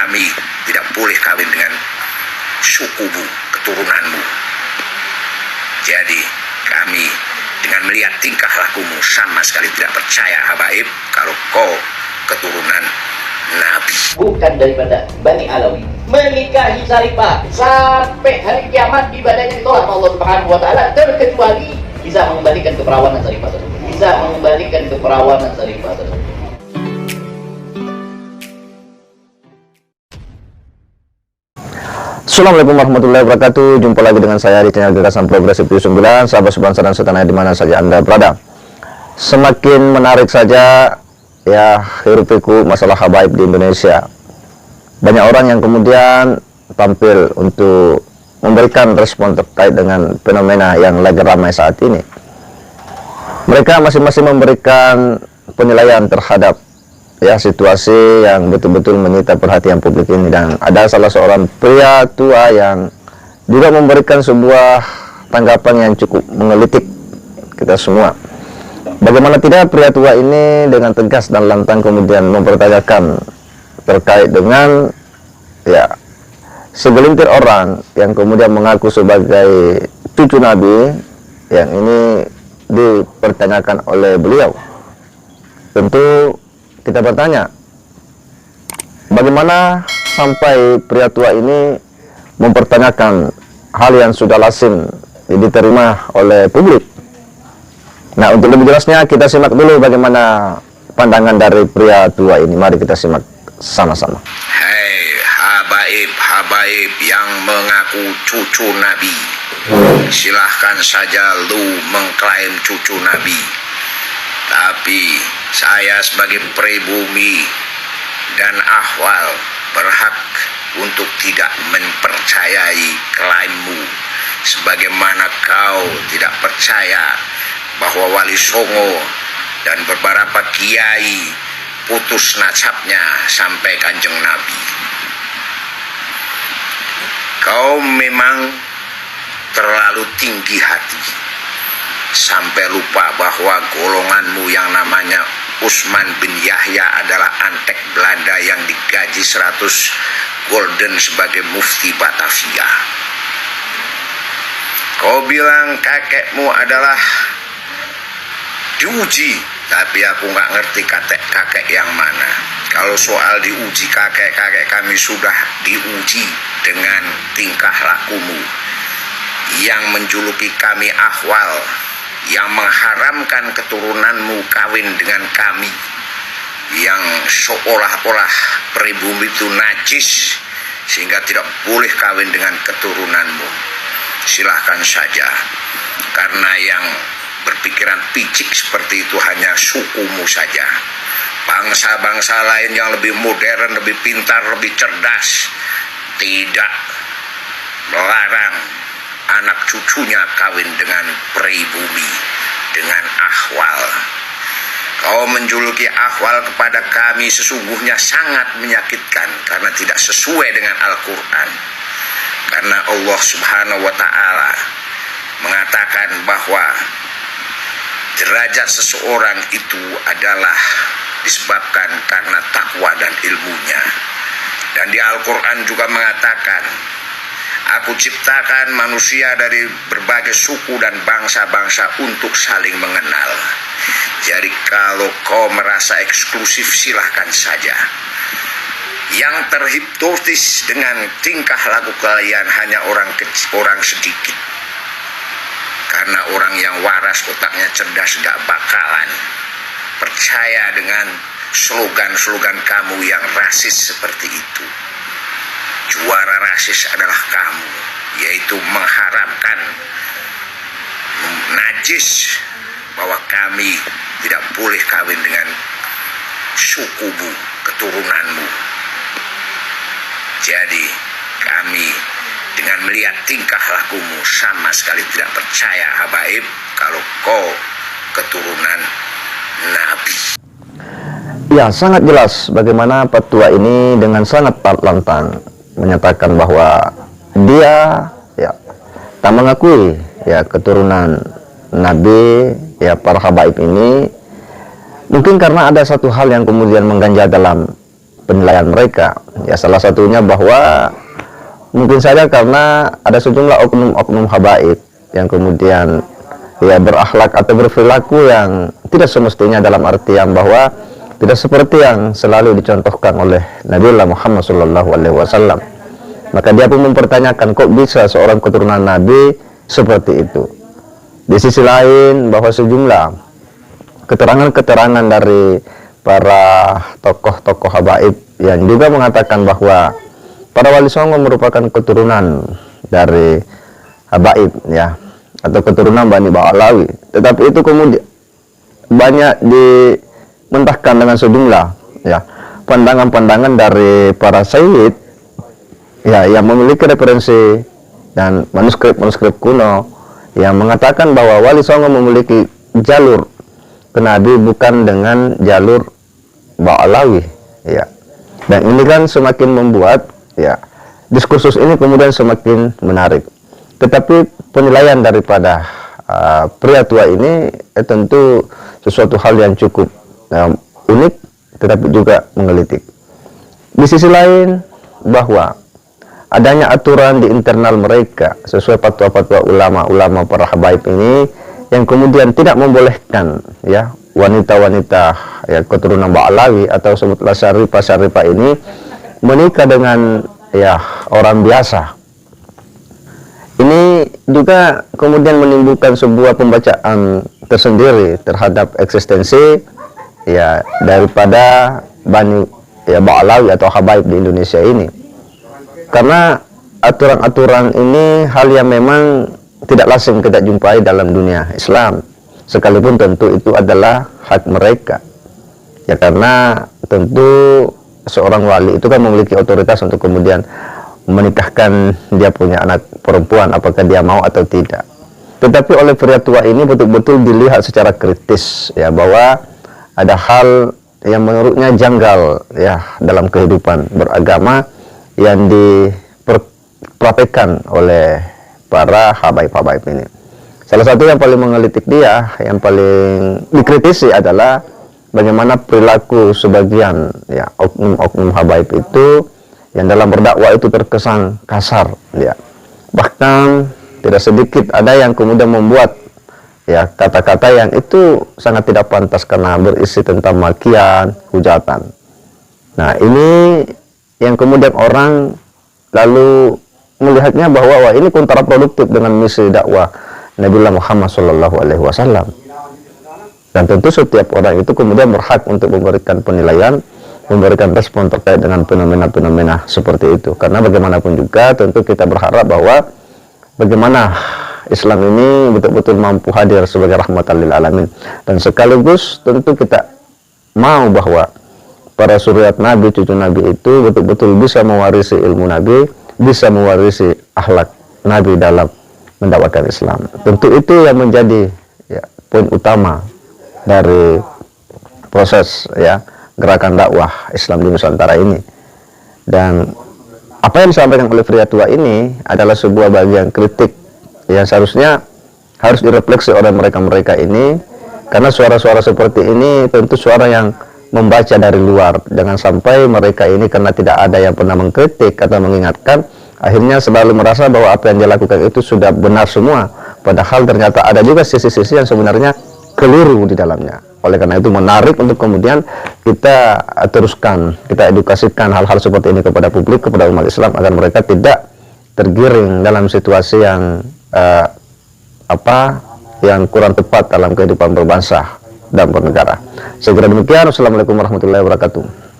kami tidak boleh kawin dengan sukumu, keturunanmu. Jadi kami dengan melihat tingkah lakumu sama sekali tidak percaya habaib kalau kau keturunan Nabi. Bukan daripada Bani Alawi. Menikahi Saripah sampai hari kiamat ibadahnya ditolak Allah Subhanahu wa taala, terkecuali bisa mengembalikan keperawanan Saripah tersebut. Bisa mengembalikan keperawanan Saripah tersebut. Assalamualaikum warahmatullahi wabarakatuh. Jumpa lagi dengan saya di channel Gagasan Progresif 79. Sahabat sebangsa dan setanah di mana saja Anda berada. Semakin menarik saja ya hiruk pikuk masalah habaib di Indonesia. Banyak orang yang kemudian tampil untuk memberikan respon terkait dengan fenomena yang lagi ramai saat ini. Mereka masing-masing memberikan penilaian terhadap ya situasi yang betul-betul menyita perhatian publik ini, dan ada salah seorang pria tua yang juga memberikan sebuah tanggapan yang cukup menggelitik kita semua. Bagaimana tidak, pria tua ini dengan tegas dan lantang kemudian mempertanyakan terkait dengan ya segelintir orang yang kemudian mengaku sebagai cucu Nabi, yang ini dipertanyakan oleh beliau. Tentu kita bertanya, bagaimana sampai pria tua ini mempertanyakan hal yang sudah lazim diterima oleh publik? Nah, untuk lebih jelasnya kita simak dulu bagaimana pandangan dari pria tua ini. Mari kita simak sama-sama. Hei habaib yang mengaku cucu Nabi, silahkan saja lu mengklaim cucu Nabi. Tapi saya sebagai pribumi dan ahwal berhak untuk tidak mempercayai klaimmu, sebagaimana kau tidak percaya bahwa Wali Songo dan beberapa kiai putus nasabnya sampai Kanjeng Nabi. Kau memang terlalu tinggi hati sampai lupa bahwa golonganmu yang namanya Usman bin Yahya adalah antek Belanda yang digaji 100 gulden sebagai mufti Batavia. Kau bilang kakekmu adalah diuji, tapi aku nggak ngerti kakek yang mana. Kalau soal diuji, kakek kami sudah diuji dengan tingkah lakumu yang menjuluki kami ahwal, yang mengharamkan keturunanmu kawin dengan kami, yang seolah-olah pribumi itu najis sehingga tidak boleh kawin dengan keturunanmu. Silahkan saja, karena yang berpikiran picik seperti itu hanya sukumu saja. Bangsa-bangsa lain yang lebih modern, lebih pintar, lebih cerdas tidak melarang anak cucunya kawin dengan pribumi, dengan ahwal. Kau menjuluki ahwal kepada kami sesungguhnya sangat menyakitkan karena tidak sesuai dengan Al-Quran. Karena Allah Subhanahu wa ta'ala mengatakan bahwa derajat seseorang itu adalah disebabkan karena takwa dan ilmunya. Dan di Al-Quran juga mengatakan, aku ciptakan manusia dari berbagai suku dan bangsa-bangsa untuk saling mengenal. Jadi kalau kau merasa eksklusif, silahkan saja. Yang terhipnotis dengan tingkah laku kalian hanya orang sedikit. Karena orang yang waras, otaknya cerdas, gak bakalan percaya dengan slogan-slogan kamu yang rasis seperti itu. Juara rasis adalah kamu, yaitu mengharapkan najis bahwa kami tidak boleh kawin dengan sukumu, keturunanmu. Jadi kami dengan melihat tingkah lakumu sama sekali tidak percaya habaib kalau kau keturunan Nabi. Ya, sangat jelas bagaimana petua ini dengan sangat lantang menyatakan bahwa dia ya tak mengakui ya keturunan Nabi, ya para habaib ini. Mungkin karena ada satu hal yang kemudian mengganjal dalam penilaian mereka. Ya, salah satunya bahwa mungkin saja karena ada sejumlah oknum-oknum habaib yang kemudian ya berakhlak atau berperilaku yang tidak semestinya, dalam artian bahwa tidak seperti yang selalu dicontohkan oleh Nabiullah Muhammad SAW. Maka dia pun mempertanyakan, kok bisa seorang keturunan Nabi seperti itu. Di sisi lain, bahwa sejumlah keterangan-keterangan dari para tokoh-tokoh habaib yang juga mengatakan bahwa para wali songo merupakan keturunan dari habaib, ya, atau keturunan Bani Ba'alawi. Tetapi itu kemudian banyak dimentahkan dengan sejumlah ya pandangan-pandangan dari para sayyid ya yang memiliki referensi dan manuskrip kuno yang mengatakan bahwa wali songo memiliki jalur ke Nabi bukan dengan jalur Ba'alawi, ya. Dan ini kan semakin membuat ya diskursus ini kemudian semakin menarik. Tetapi penilaian daripada pria tua ini tentu sesuatu hal yang cukup unik, tetapi juga menggelitik. Di sisi lain, bahwa adanya aturan di internal mereka sesuai fatwa-fatwa ulama-ulama para habaib ini yang kemudian tidak membolehkan ya wanita-wanita ya keturunan Ba'alawi atau sebutlah syarifah ini menikah dengan ya orang biasa. Ini juga kemudian menimbulkan sebuah pembacaan tersendiri terhadap eksistensi ya daripada Bani ya Ba'alawi atau habaib di Indonesia ini. Karena aturan-aturan ini hal yang memang tidak lazim kita jumpai dalam dunia Islam, sekalipun tentu itu adalah hak mereka. Ya, karena tentu seorang wali itu kan memiliki otoritas untuk kemudian menikahkan dia punya anak perempuan apakah dia mau atau tidak. Tetapi oleh pria tua ini betul-betul dilihat secara kritis ya bahwa ada hal yang menurutnya janggal ya dalam kehidupan beragama yang dipraktekkan oleh para habaib-habaib ini. Salah satu yang paling menggelitik dia, yang paling dikritisi adalah bagaimana perilaku sebagian ya oknum-oknum habaib itu yang dalam berdakwah itu terkesan kasar ya. Bahkan tidak sedikit ada yang kemudian membuat ya kata-kata yang itu sangat tidak pantas karena berisi tentang makian, hujatan. Nah, ini yang kemudian orang lalu melihatnya bahwa wah, ini kontraproduktif dengan misi dakwah Nabiullah Muhammad SAW. Dan tentu setiap orang itu kemudian berhak untuk memberikan penilaian, memberikan respon terkait dengan fenomena-fenomena seperti itu. Karena bagaimanapun juga tentu kita berharap bahwa bagaimana Islam ini betul-betul mampu hadir sebagai rahmatan lil alamin. Dan sekaligus tentu kita mau bahwa para suriat Nabi, cucu Nabi itu betul-betul bisa mewarisi ilmu Nabi, bisa mewarisi akhlak Nabi dalam mendakwakan Islam. Tentu itu yang menjadi ya, poin utama dari proses ya gerakan dakwah Islam di Nusantara ini. Dan apa yang disampaikan oleh pria tua ini adalah sebuah bagian kritik yang seharusnya harus direfleksi oleh mereka-mereka ini, karena suara-suara seperti ini tentu suara yang membaca dari luar. Jangan sampai mereka ini karena tidak ada yang pernah mengkritik atau mengingatkan, akhirnya selalu merasa bahwa apa yang dia lakukan itu sudah benar semua, padahal ternyata ada juga sisi-sisi yang sebenarnya keliru di dalamnya. Oleh karena itu menarik untuk kemudian kita teruskan, kita edukasikan hal-hal seperti ini kepada publik, kepada umat Islam, agar mereka tidak tergiring dalam situasi yang yang kurang tepat dalam kehidupan berbangsa dan bernegara. Segera demikian. Wassalamualaikum warahmatullahi wabarakatuh.